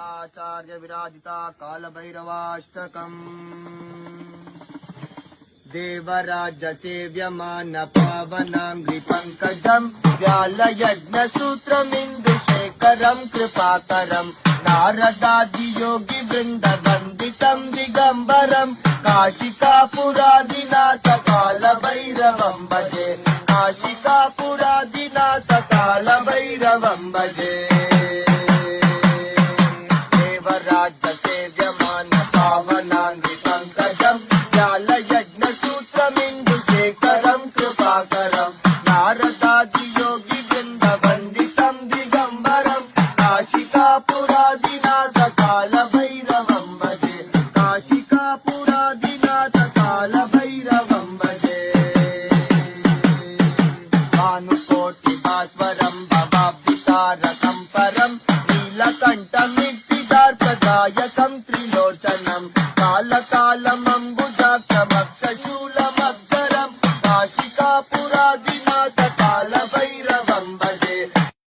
आचार्य विराजिता कालभैरवाष्टकम् देवराज सेव्यमान पावनांग्रि पंकजम् व्यालयज्ञसूत्रमिन्दुशेखरम् कृपाकरम् नारदादि योगी वृन्द वन्दितम् दिगम्बरम् काशिकापुरादिनाथ कालभैरवम् भजे काशिकापुरादिनाथ कालभैरवम् भजे राज्य सेव्यमान पावनांग्रि पंकजम् व्यालयज्ञसूत्रमिन्दुशेखरम् कृपाकरम् नारदादि योगी वृन्द वन्दितम् दिगम्बरम् काशिकापुरादिनाथ कालभैरवम् भजे काशिकापुरादिनाथ कालभैरवम् भजे भानुकोटि भास्वरम् भवाब्धितारकम् परम् नीलकण्ठमित्तिदार्कदायकम् त्रिलोचनम् कालकालमम्बुजाक्षमक्षशूलमक्षरम् काशिकापुरादिनाथ कालभैरवम् भजे